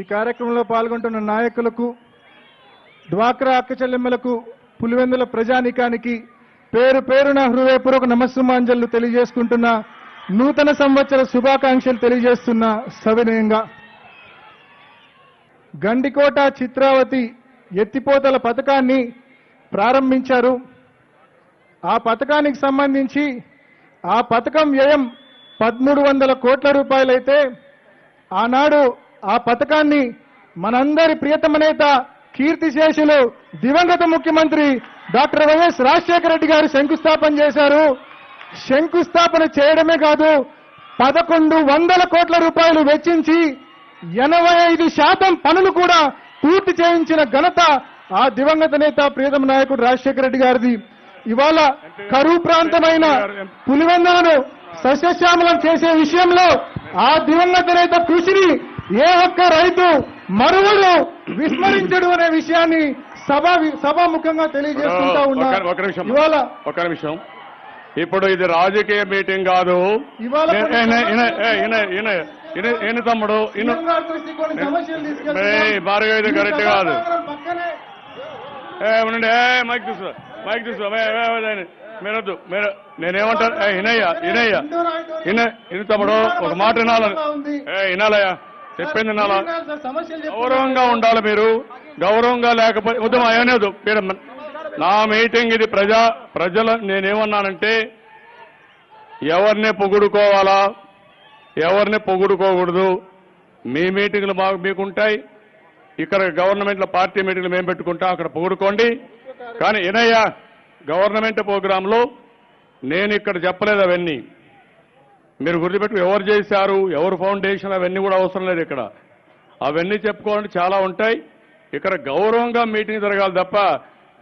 ఈ కార్యక్రమంలో పాల్గొంటున్న నాయకులకు, డ్వాక్రా అక్క చెల్లెమ్మలకు, పులివెందుల ప్రజానీకానికి పేరు పేరున హృదయపూర్వక నమస్సుమాంజలు తెలియజేసుకుంటున్న, నూతన సంవత్సర శుభాకాంక్షలు తెలియజేస్తున్న సవినయంగా. గండికోట చిత్రావతి ఎత్తిపోతల పథకాన్ని ప్రారంభించారు. ఆ పథకానికి సంబంధించి ఆ పథకం వ్యయం 1300 కోట్ల రూపాయలైతే ఆనాడు ఆ పథకాన్ని మనందరి ప్రియతమ నేత కీర్తిశేషులు దివంగత ముఖ్యమంత్రి డాక్టర్ వైఎస్ రాజశేఖర రెడ్డి గారు శంకుస్థాపన చేశారు. శంకుస్థాపన చేయడమే కాదు, 1100 కోట్ల రూపాయలు వెచ్చించి 85% పనులు కూడా పూర్తి చేయించిన ఘనత ఆ దివంగత నేత ప్రియతమ నాయకుడు రాజశేఖర రెడ్డి గారిది. ఇవాళ కరువు ప్రాంతమైన పులివెందులను సస్యశ్యామలం చేసే విషయంలో ఆ దివంగత నేత కృషిని ఏ ఒక్క రైతు మరువడు విస్మరించడు అనే విషయాన్ని సభాముఖంగా తెలియజేస్తుంటా ఉన్నా. ఇవాళ ఒక నిమిషం, ఇప్పుడు ఇది రాజకీయ మీటింగ్ కాదు. ఇవాళ తమ్ముడు భారీగా ఇది కరెక్ట్ కాదు. మైక్ తీసుకో, మైక్ తీసుకో, మీరొద్దు. నేనేమంటాను, ఇన తమ్ముడు ఒక మాట వినాలని, వినాలయ్యా, చెప్పింది వినాలా. గౌరవంగా ఉండాలి మీరు, గౌరవంగా లేకపోతే ఉద్యమం అయ్యలేదు. నా మీటింగ్ ఇది ప్రజల నేనేమన్నానంటే ఎవరిని పొగుడుకోవాలా, ఎవరిని పొగుడుకోకూడదు. మీ మీటింగ్లు మీకుంటాయి, ఇక్కడ గవర్నమెంట్లో పార్టీ మీటింగ్లు మేము పెట్టుకుంటాం, అక్కడ పొగుడుకోండి. కానీ ఇనయ్యా, గవర్నమెంట్ ప్రోగ్రాంలో నేను ఇక్కడ చెప్పలేదు అవన్నీ. మీరు గుర్తుపెట్టు, ఎవరు చేశారు, ఎవరు ఫౌండేషన్, అవన్నీ కూడా అవసరం లేదు ఇక్కడ. అవన్నీ చెప్పుకోవాలంటే చాలా ఉంటాయి. ఇక్కడ గౌరవంగా మీటింగ్ జరగాలి తప్ప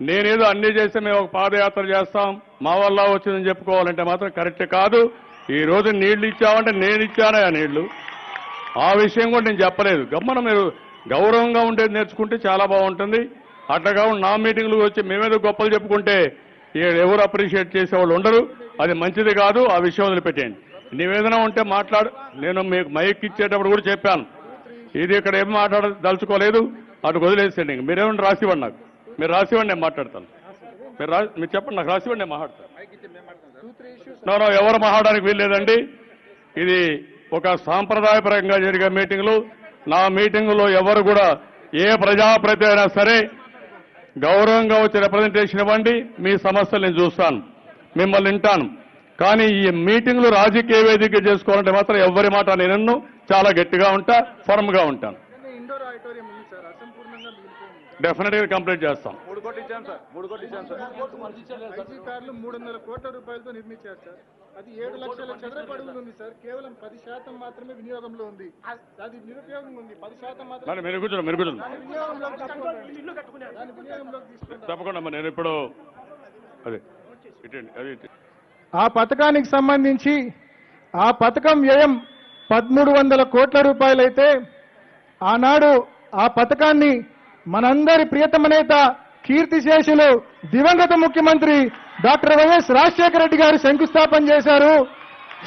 నేనేదో అన్నీ చేస్తే మేము ఒక పాదయాత్ర చేస్తాం, మా వల్ల వచ్చిందని చెప్పుకోవాలంటే మాత్రం కరెక్ట్ కాదు. ఈ రోజు నీళ్లు ఇచ్చామంటే నేను ఇచ్చానా ఆ నీళ్లు, ఆ విషయం కూడా నేను చెప్పలేదు. గమ్మన మీరు గౌరవంగా ఉండేది నేర్చుకుంటే చాలా బాగుంటుంది. అట్లాగా నా మీటింగ్లు వచ్చి మేమేదో గొప్పలు చెప్పుకుంటే ఎవరు అప్రిషియేట్ చేసేవాళ్ళు ఉండరు. అది మంచిది కాదు. ఆ విషయం వదిలిపెట్టేయండి. నివేదన ఉంటే మాట్లాడు. నేను మీకు మైక్ ఇచ్చేటప్పుడు కూడా చెప్పాను, ఇది ఇక్కడ ఏం మాట్లాడదలుచుకోలేదు, అటు వదిలేసేయండి. మీరేమన్నా రాసివ్వండి, నాకు మీరు రాసివ్వండి, నేను మాట్లాడతాను. మీరు చెప్పండి, నాకు రాసివ్వండి, నేను మాట్లాడతాను. ఎవరు మాట్లాడడానికి వీల్లేదండి. ఇది ఒక సాంప్రదాయపరంగా జరిగే మీటింగులు. నా మీటింగులో ఎవరు కూడా ఏ ప్రజాప్రతినిధి అయినా సరే గౌరవంగా వచ్చి రిప్రజెంటేషన్ ఇవ్వండి. మీ సమస్యలు నేను చూస్తాను, మిమ్మల్ని వింటాను. కానీ ఈ మీటింగ్లు రాజకీయ వేదిక చేసుకోవాలంటే మాత్రం ఎవరి మాట నేను చాలా గట్టిగా ఉంటా, ఫర్మ్ గా ఉంటాను. డెఫినెట్ గా కంప్లీట్ చేస్తాం. 300 కోట్ల రూపాయలతో నిర్మించారు సార్. అది 7 లక్షల చదరపు అడుగులు ఉంది సార్. కేవలం 10% మాత్రమే వినియోగంలో ఉంది. అది నిరుపయోగం ఉంది. 10% మాత్రమే తప్పకుండా. నేను ఇప్పుడు ఆ పథకానికి సంబంధించి ఆ పథకం వ్యయం 1300 కోట్ల రూపాయలైతే ఆనాడు ఆ పథకాన్ని మనందరి ప్రియతమ నేత కీర్తిశేషులు దివంగత ముఖ్యమంత్రి డాక్టర్ వైఎస్ రాజశేఖర రెడ్డి గారు శంకుస్థాపన చేశారు.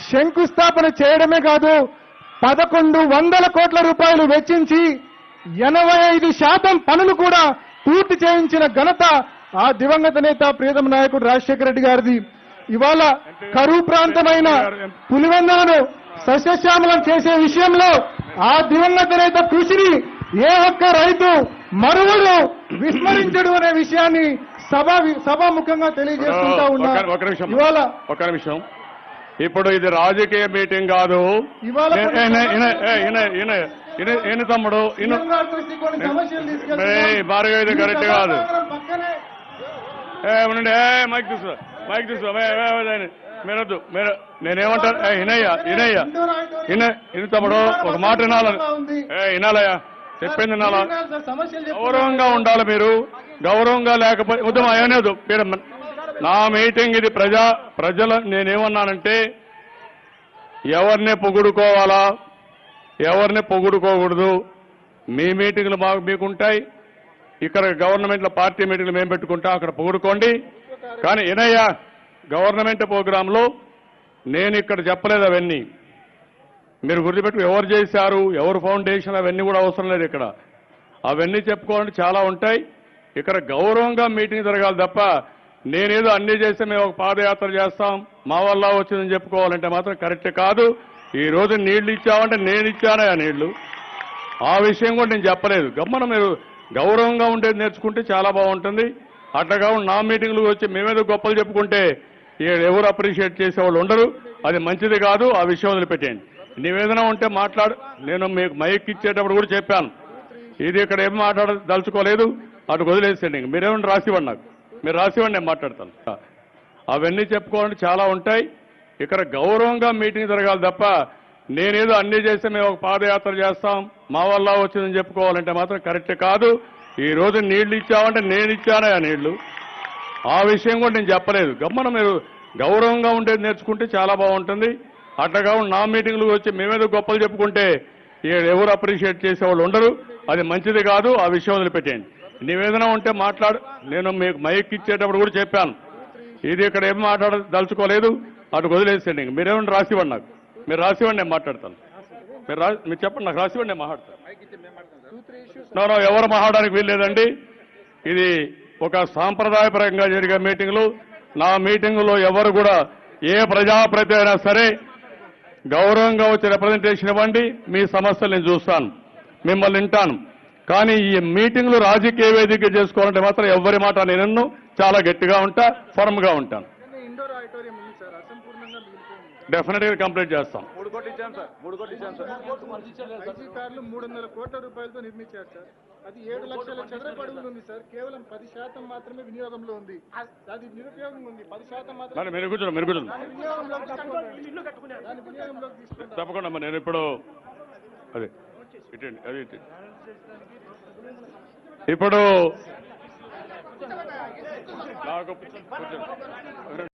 శంకుస్థాపన చేయడమే కాదు, 1100 కోట్ల రూపాయలు వెచ్చించి 85% పనులు కూడా పూర్తి చేయించిన ఘనత ఆ దివంగత నేత ప్రియతమ నాయకుడు రాజశేఖర రెడ్డి గారిది. ఇవాళ కరువు ప్రాంతమైన పులివెందులను సస్యశ్యామలం చేసే విషయంలో ఆ దివంగత నేత కృషిని ఏ ఒక్క రైతు మరువడు విస్మరించడు అనే విషయాన్ని సభాముఖంగా తెలియజేస్తుంటా ఉన్నా. ఇవాళ ఒక నిమిషం, ఇప్పుడు ఇది రాజకీయ మీటింగ్ కాదు. ఇవాళ తమ్ముడు భారీగా ఇది కరెక్ట్ కాదు. మైక్ తీసుకో, మైక్ తీసుకో, మీరొద్దు. నేనేమంటాను, తమ్ముడు ఒక మాట వినాలని, వినాలయ్యా, చెప్పింది వినాలా. గౌరవంగా ఉండాలి మీరు, గౌరవంగా లేకపోతే ఉద్యమం అయ్యలేదు. నా మీటింగ్ ఇది ప్రజల నేనేమన్నానంటే ఎవరిని పొగుడుకోవాలా, ఎవరిని పొగుడుకోకూడదు. మీ మీటింగ్లు మీకుంటాయి, ఇక్కడ గవర్నమెంట్లో పార్టీ మీటింగ్లు మేము పెట్టుకుంటాం, అక్కడ పొగుడుకోండి. కానీ ఇనయ్యా, గవర్నమెంట్ ప్రోగ్రాంలో నేను ఇక్కడ చెప్పలేదు అవన్నీ. మీరు గుర్తుపెట్టు ఎవరు చేశారు, ఎవరు ఫౌండేషన్, అవన్నీ కూడా అవసరం లేదు ఇక్కడ. అవన్నీ చెప్పుకోవాలంటే చాలా ఉంటాయి. ఇక్కడ గౌరవంగా మీటింగ్ జరగాలి తప్ప నేనేదో అన్నీ చేస్తే మేము ఒక పాదయాత్ర చేస్తాం మా వల్ల వచ్చిందని చెప్పుకోవాలంటే మాత్రం కరెక్ట్ కాదు. ఈ రోజు నీళ్లు ఇచ్చామంటే నేను ఇచ్చానే ఆ నీళ్లు, ఆ విషయం కూడా నేను చెప్పలేదు. గమ్మన మీరు గౌరవంగా ఉండేది నేర్చుకుంటే చాలా బాగుంటుంది. అట్లాగా నా మీటింగ్లు వచ్చి మేమేదో గొప్పలు చెప్పుకుంటే ఎవరు అప్రిషియేట్ చేసేవాళ్ళు ఉండరు. అది మంచిది కాదు. ఆ విషయం వదిలిపెట్టేయండి. నివేదన ఉంటే మాట్లాడు. నేను మీకు మైక్ ఇచ్చేటప్పుడు కూడా చెప్పాను, ఇది ఇక్కడ ఏం మాట్లాడదలుచుకోలేదు, అటు వదిలేసేయండి. మీరేమన్నా రాసివ్వండి, నాకు మీరు రాసివ్వండి, నేను మాట్లాడతాను. అవన్నీ చెప్పుకోవాలంటే చాలా ఉంటాయి. ఇక్కడ గౌరవంగా మీటింగ్ జరగాలి తప్ప నేనేదో అన్నీ చేస్తే మేము ఒక పాదయాత్ర చేస్తాం మా వల్ల వచ్చిందని చెప్పుకోవాలంటే మాత్రం కరెక్ట్ కాదు. ఈ రోజు నీళ్లు ఇచ్చామంటే నేను ఇచ్చానే ఆ నీళ్లు, ఆ విషయం కూడా నేను చెప్పలేదు. గమ్మన మీరు గౌరవంగా ఉండేది నేర్చుకుంటే చాలా బాగుంటుంది. అట్లాగా నా మీటింగ్లు వచ్చి మేమేదో గొప్పలు చెప్పుకుంటే ఎవరు అప్రిషియేట్ చేసేవాళ్ళు ఉండరు. అది మంచిది కాదు. ఆ విషయం వదిలిపెట్టేయండి. నివేదన ఉంటే మాట్లాడు. నేను మీకు మైక్ ఇచ్చేటప్పుడు కూడా చెప్పాను, ఇది ఇక్కడ ఏం మాట్లాడదలుచుకోలేదు, అటు వదిలేసేయండి. మీరేమన్నా రాసివ్వండి, నాకు మీరు రాసివ్వండి, నేను మాట్లాడతాను. మీరు చెప్పండి, నాకు రాసివ్వండి, నేను మాట్లాడతాను. నో ఎవరు మాట్లాడడానికి వీల్లేదండి. ఇది ఒక సాంప్రదాయపరంగా జరిగే మీటింగులు. నా మీటింగులో ఎవరు కూడా ఏ ప్రజాప్రతినిధి అయినా సరే గౌరవంగా వచ్చి రిప్రజెంటేషన్ ఇవ్వండి. మీ సమస్యలు నేను చూస్తాను, మిమ్మల్ని వింటాను. కానీ ఈ మీటింగ్లు రాజకీయ వేదిక చేసుకోవాలంటే మాత్రం ఎవరి మాట నేను చాలా గట్టిగా ఉంటా, ఫర్మ్ గా ఉంటాను. ఇండోర్ ఆడిటోరియం ఉంది సార్, అసంపూర్ణంగా మిగిలిపోయింది. డెఫినెట్ గా కంప్లీట్ చేస్తాం. 3 కోట్లు ఇచ్చాను సార్. ఐజీ కార్లు 300 కోట్ల రూపాయలతో నిర్మించారు సార్. అది 7 లక్షల చదరపు అడుగులు ఉంది సార్. కేవలం 10% మాత్రమే వినియోగంలో ఉంది. అది నిరుపయోగం ఉంది. 10% మాత్రమే మీరు కూర్చోండి, మీరు కూర్చోండి. దాని వినియోగంలోకి తీసుకుంటారు. తప్పకుండా అమ్మా. నేను ఇప్పుడు అదే ఇటండి, అది ఇటు. ఇప్పుడు నాకు కూర్చోండి.